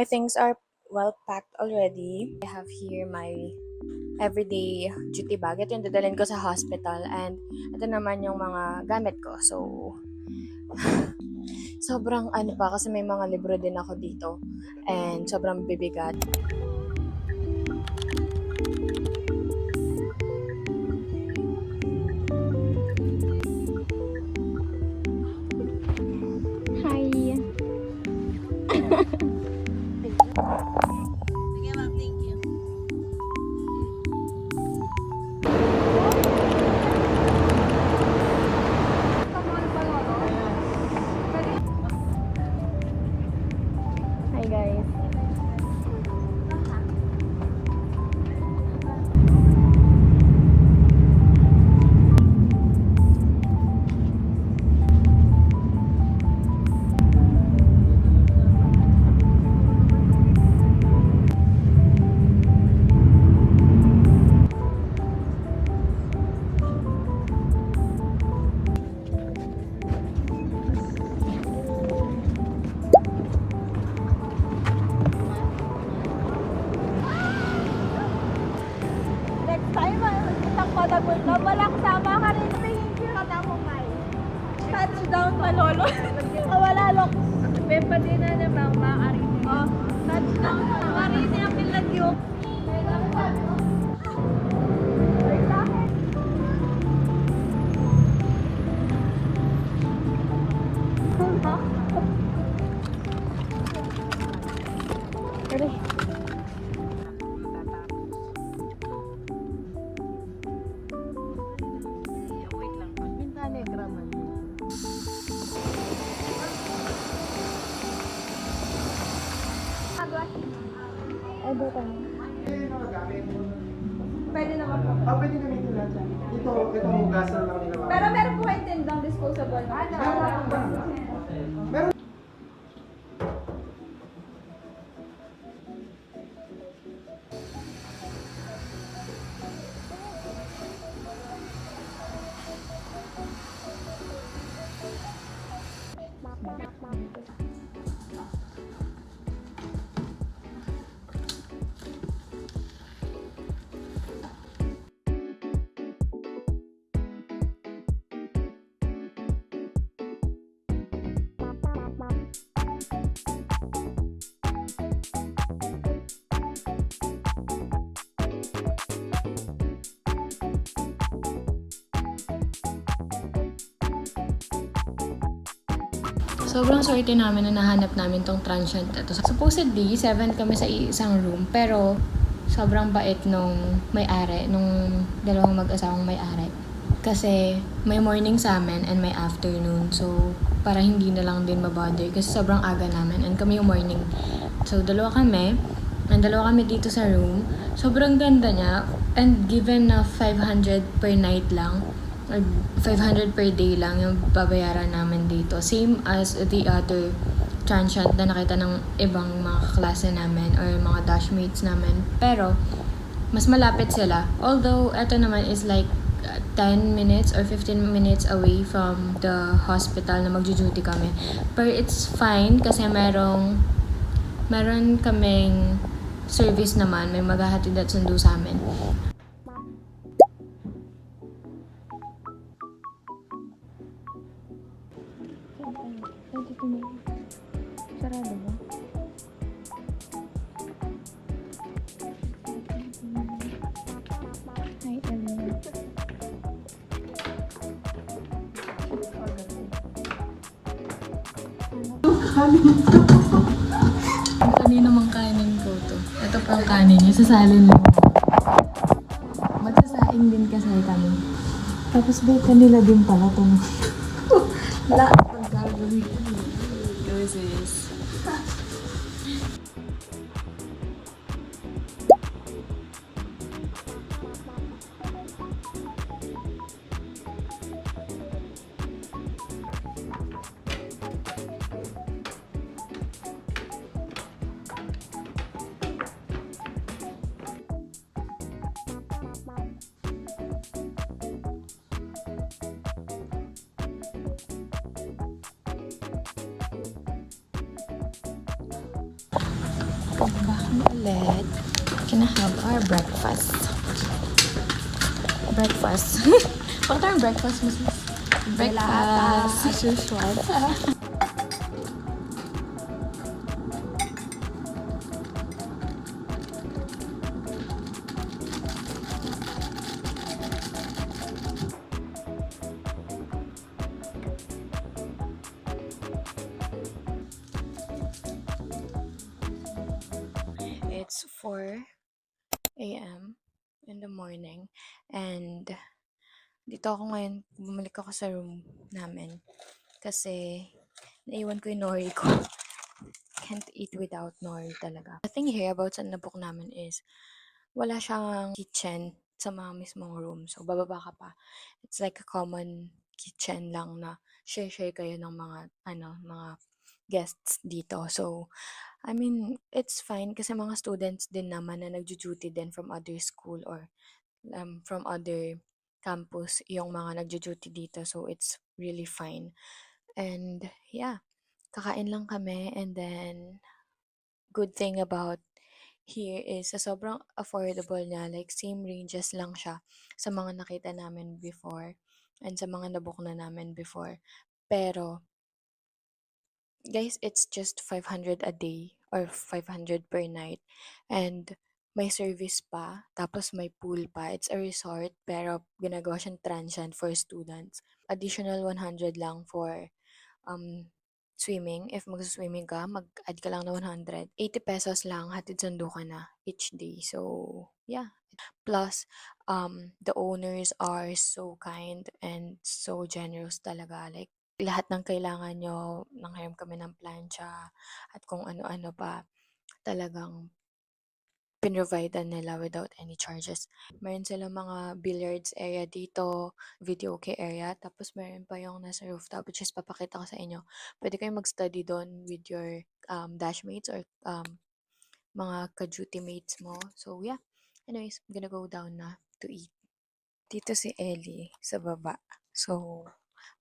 my things are well packed already. I have here my everyday duty bag. Ito yung dadalhin ko sa hospital and ito naman yung mga gamit ko. So, sobrang ano pa kasi may mga libro din ako dito and sobrang bibigat. Hi. Sige ma'am, thank you. Hi guys. Next time, isang padagol na walang sama ka rin sa hindi ka na mo may. Touchdown malolo. Wala lok. Pepa din na namang maaari. Oh, touchdown. Maaari niya pilagyo. Wait lang. Pinta negra man. Edo ka na. Pwede naman po. Pwede gamitin lahat yan. Ito hugasan lang nila. Pero meron po kayong tindang disposable. Meron. Sobrang swerte namin na nahanap namin tong transient ito. Supposedly, 7 kami sa isang room, pero sobrang bait nung may-ari, nung dalawang mag-asawang may-ari. Kasi may morning sa amin and may afternoon. So, para hindi na lang din mabother kasi sobrang aga namin and kami yung morning. So, dalawa kami dito sa room. Sobrang ganda niya and given na 500 per night lang, or 500 per day lang yung babayaran namin dito. Same as the other transient na nakita ng ibang mga kaklase namin or mga dashmates namin. Pero, mas malapit sila. Although, ito naman is like 10 minutes or 15 minutes away from the hospital na magjo-duty kami. But it's fine kasi meron kaming service naman. May maghahatid at sundo sa amin. Sarado ba? Hi, Elena. Kanina mang kanin ko to. Ito pa ang kanin niya. Sasalin lang. Magsasaing din kasi kami. Tapos ba kanila din pala itong lahat ng gagawin. Go sis. Back na ulit. Can I have our breakfast? Breakfast. Bakit tayong breakfast, Mrs.? Breakfast. As usual. It's 4 a.m. in the morning and dito ako ngayon, bumalik ako sa room namin kasi naiwan ko yung nori ko. Can't eat without nori talaga. The thing here about sa nabook namin is wala siyang kitchen sa mga mismong room. So, bababa ka pa. It's like a common kitchen lang na share-share kayo ng mga guests dito. So, I mean, it's fine kasi mga students din naman na nagjo-duty din from other school or from other campus yung mga nagjo-duty dito. So, it's really fine. And, yeah, kakain lang kami and then good thing about here is sa sobrang affordable niya, like same ranges lang siya sa mga nakita namin before and sa mga nabook na namin before. Pero, guys, it's just 500 a day or 500 per night. And may service pa, tapos may pool pa. It's a resort, pero ginagawa siyang transient for students. Additional 100 lang for swimming. If mag-swimming ka, mag-add ka lang na 100. 80 pesos lang, hatid sundo ka na each day. So, yeah. Plus, the owners are so kind and so generous talaga. Like, lahat ng kailangan nyo, nanghiram kami ng plancha at kung ano-ano pa, talagang pinrovidean nila without any charges. Meron silang mga billiards area dito, video okay area, tapos meron pa yung nasa rooftop, which is papakita ko sa inyo. Pwede kayong mag-study doon with your dashmates or mga ka-duty mates mo. So, yeah. Anyways, I'm gonna go down na to eat. Dito si Ellie sa baba. So,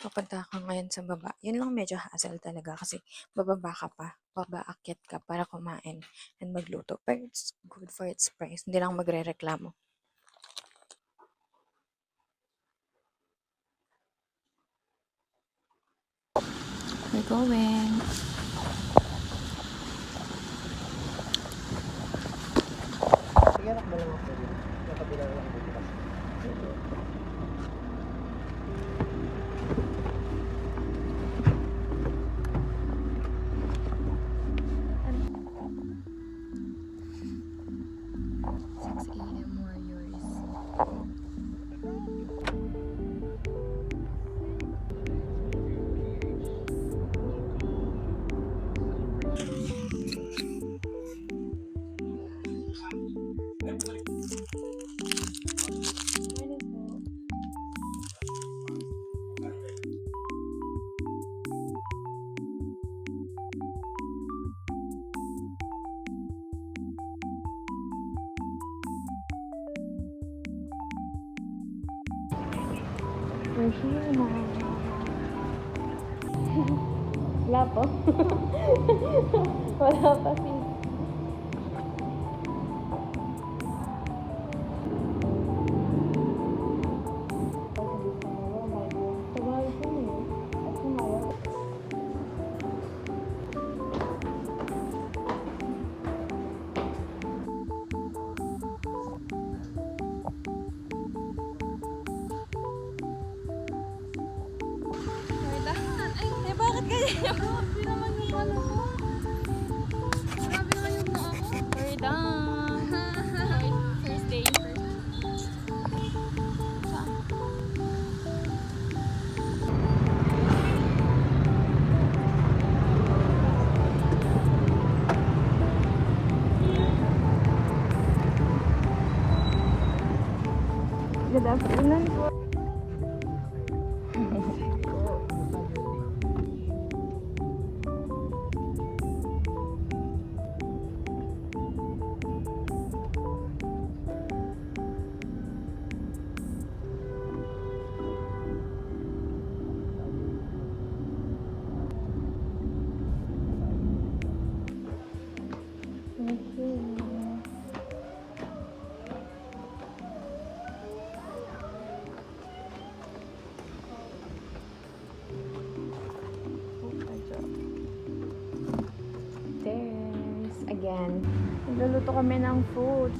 papunta ka ngayon sa baba. Yun lang medyo hassle talaga kasi bababa ka pa. Babaakyat ka para kumain and magluto. Pero it's good for its price. Hindi lang magre-reklamo. We're going. Sige, nakba lang ako dito. Nakabila lang ako dito kasi. We're here na. Wala po. Wala pa si. Ay, bakit ganyan? Grabe naman yung ano mo. Grabe naman yung mga ako. We're done. First day. Good afternoon po. We're again. Nagluluto kami ng food.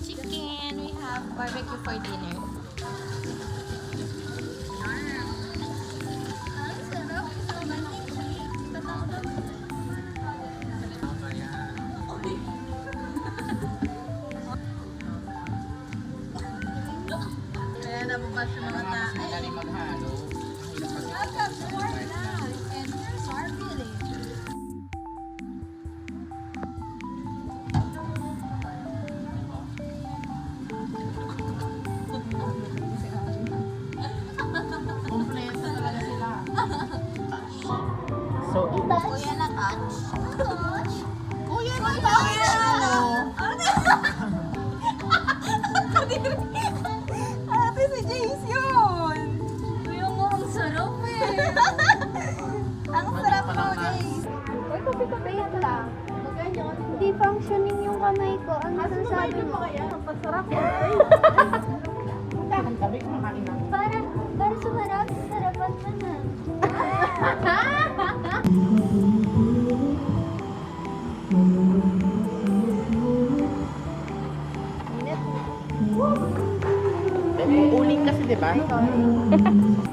Chicken, we have barbecue for dinner. Kaya nababas yung mga tayo. maghalo. Kompleto talaga sila. So, Kuya na touch. Kuya na touch. Ate, si Jace yun. Kuya mo, ang sarap eh. Ang sarap mo, Jace. Uy, kape-kape lang. Hindi functioning yung kamay ko. Ano sasabi mo? Ang pasarap. ang tabi kumakain na. Para sumarap, sarapan mo na. Uling kasi, di ba? Bakit?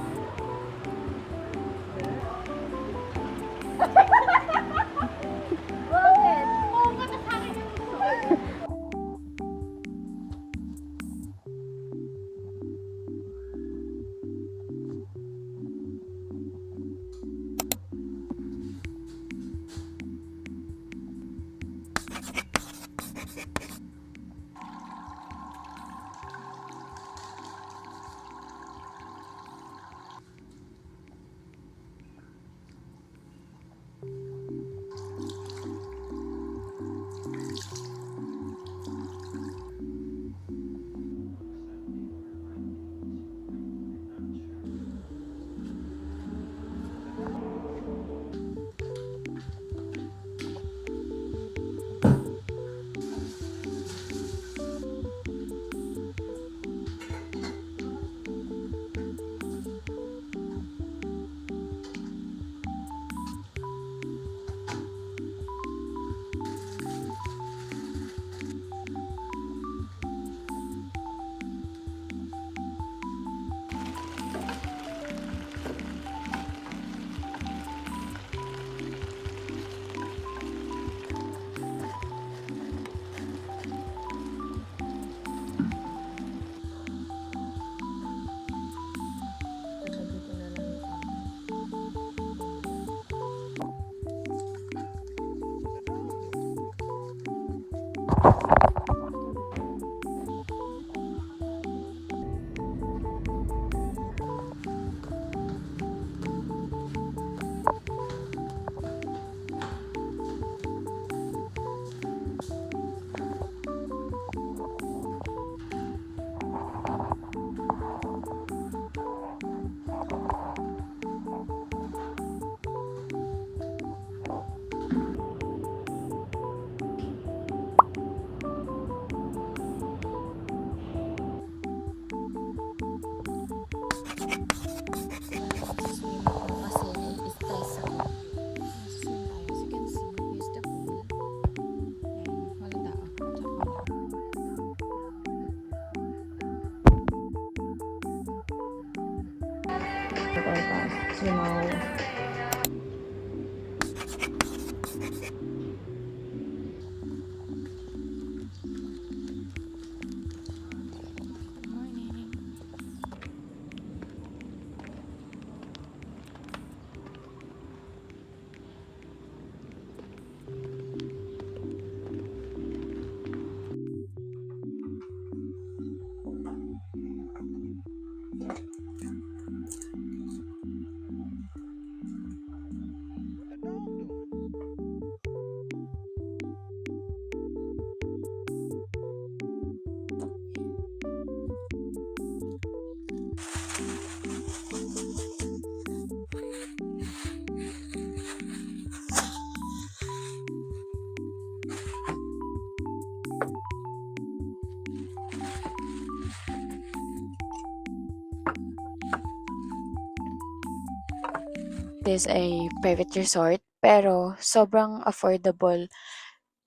this a private resort, pero sobrang affordable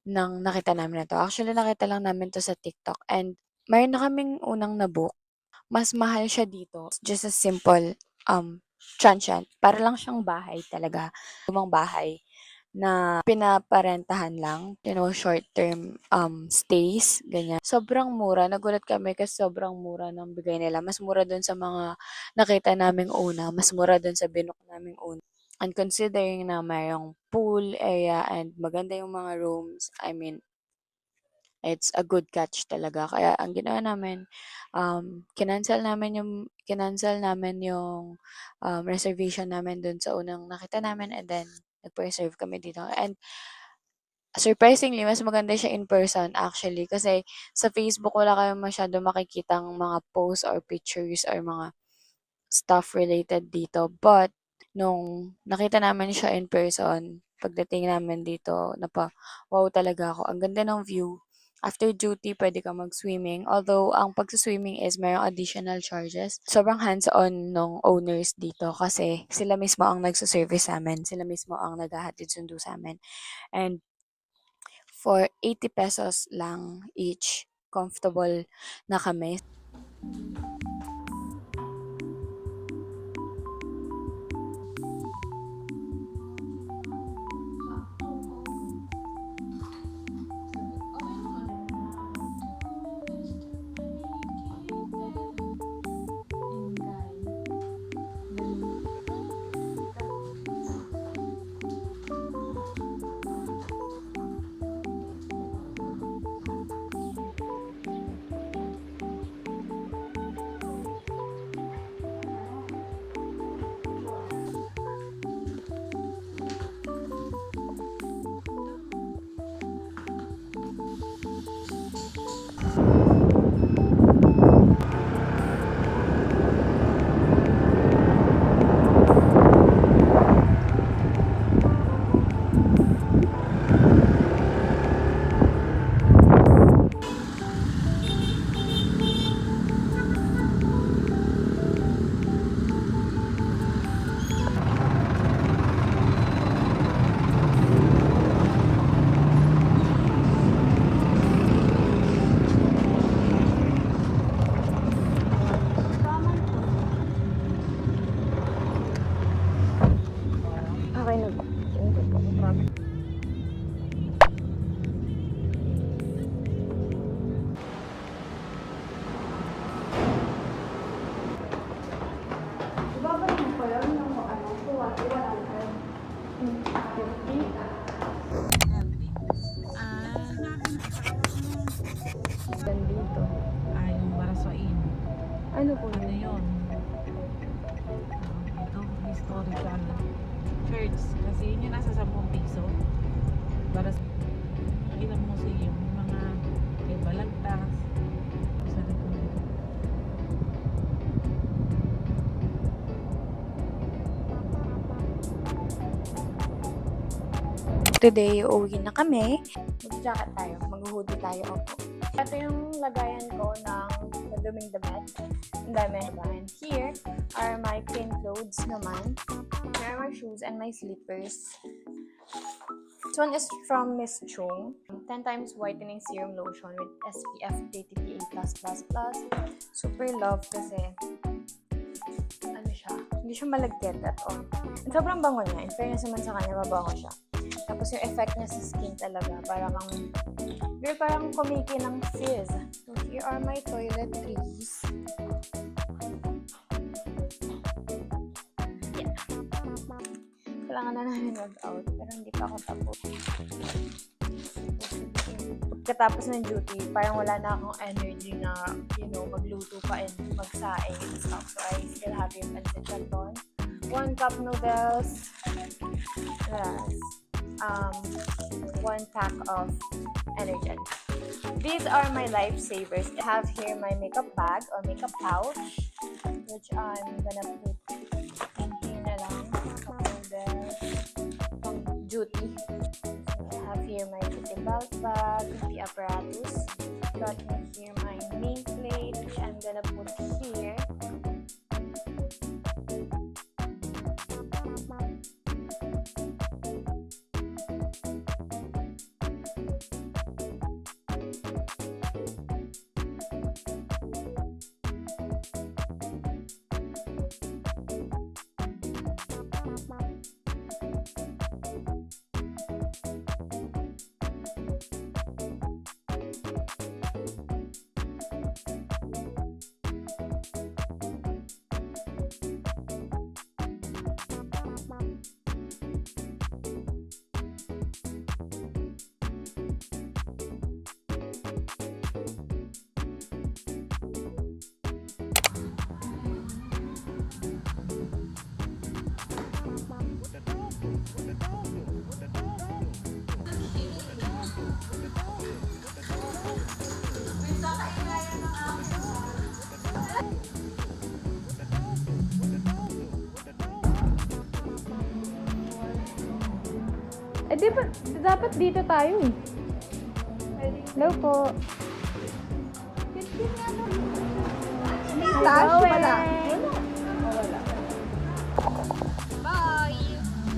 ng nakita namin na 'to. Actually, nakita lang namin 'to sa TikTok and mayroon na kaming unang na-book. Mas mahal siya dito. It's just a simple, transient. Para lang siyang bahay talaga, lumang bahay na pinaparentahan lang, short term, stays, ganyan. Sobrang mura, nagulat kami kasi sobrang mura ng bigay nila. Mas mura dun sa mga nakita naming una, mas mura dun sa binook naming una. And considering na mayroong pool area and maganda yung mga rooms, I mean, it's a good catch talaga. Kaya ang ginawa namin, kinancel namin yung reservation namin dun sa unang nakita namin and then nagpa-reserve kami dito. And surprisingly, mas maganda siya in person actually kasi sa Facebook wala kayong masyado makikitang mga posts or pictures or mga stuff related dito. But nung nakita namin siya in person, pagdating namin dito, wow talaga ako. Ang ganda ng view. After duty, pwede ka mag-swimming. Although, ang pag-swimming is mayroong additional charges. Sobrang hands-on nung owners dito kasi sila mismo ang nagsaservice sa amin. Sila mismo ang naghahatid sundo sa amin. And for 80 pesos lang each, comfortable na kami. Okay na po. Dito. Yung Barasoin. Ano po Ano yun? yun? Ito, historical church. Kasi yun yung nasa 10 piso. Para sa ilang museum, yung mga may balagtas. Sa likod. Today, uuwi na kami. Mag-jacket tayo. Mag-hoodie tayo. Opo. Ito yung lagayan ko ng maduming damit. Ang dami. And here are my clean clothes naman. Here are my shoes and my slippers. This one is from Miss Chung. 10 times whitening serum lotion with SPF 30 PA+++. Super love kasi ano siya, hindi siya malagkit at all. And sobrang bango niya. In fairness naman sa kanya, mabango siya. Tapos yung effect niya sa skin talaga, parang kumiki ng fizz. So here are my toiletries. Yeah. Kailangan na namin mag-out, pero hindi pa ako tapos. Pagkatapos ng duty, parang wala na akong energy na, magluto pa and magsaing and stuff. So I still have yung pancit canton. 1 cup noodles. Yes. 1 pack of Energen. These are my lifesavers. I have here my makeup bag or makeup pouch, which I'm gonna put in here na lang. Pang duty. So I have here my beauty belt bag, the apparatus. Got here my nameplate, which I'm gonna put here. Eh, di ba, dapat dito tayo eh. Hello po. May flash wala. Bye!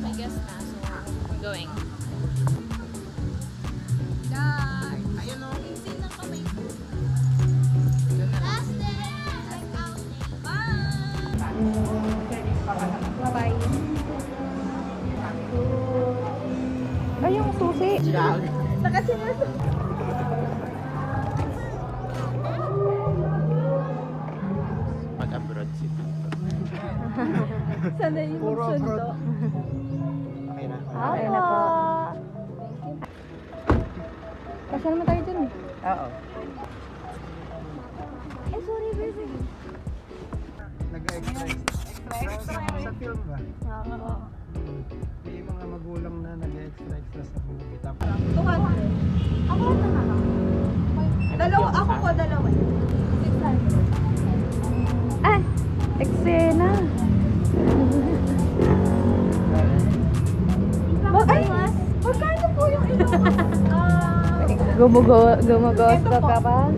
I guess na, so we're going. Guys! Ayun o. Last day! Bye-bye. Ay, yung susi. Nakasinas. Mag-abroad si Tito. Sana yung Puro sundo. abroad. Okay na. Okay na po. Kasya naman tayo dun eh. Oo. Eh, sorry, baby. Nag-extra sa film ba? Oo. May mga magulang na nag-extra sa movie. Tapos 200. Ako na nga. Dalawa, ako po dalawa. 600. Ah! Eksena! Ay! Magkano po yung ino? Gumugusto ka pa?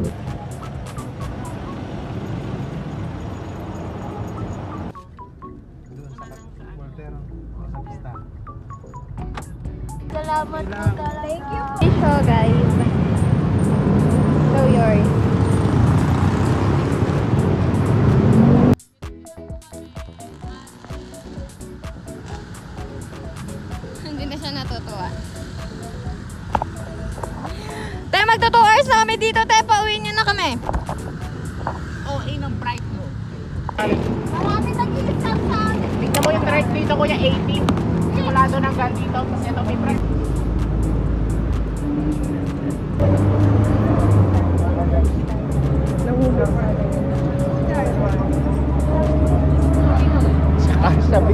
doon sa quarter sa pista. Salamat po talaga. Thank you. Show guys. Show yours. Hindi na siya natutuwa. Tayo magto 2 hours na kami dito, tayo pauwi niyo na kami. OA ng bright mo. Marami nag-i-stop sa amin. Tignan mo yung bright dito, kuya, 80. Simulado ng gun dito, tapos ito may bright. Sabi.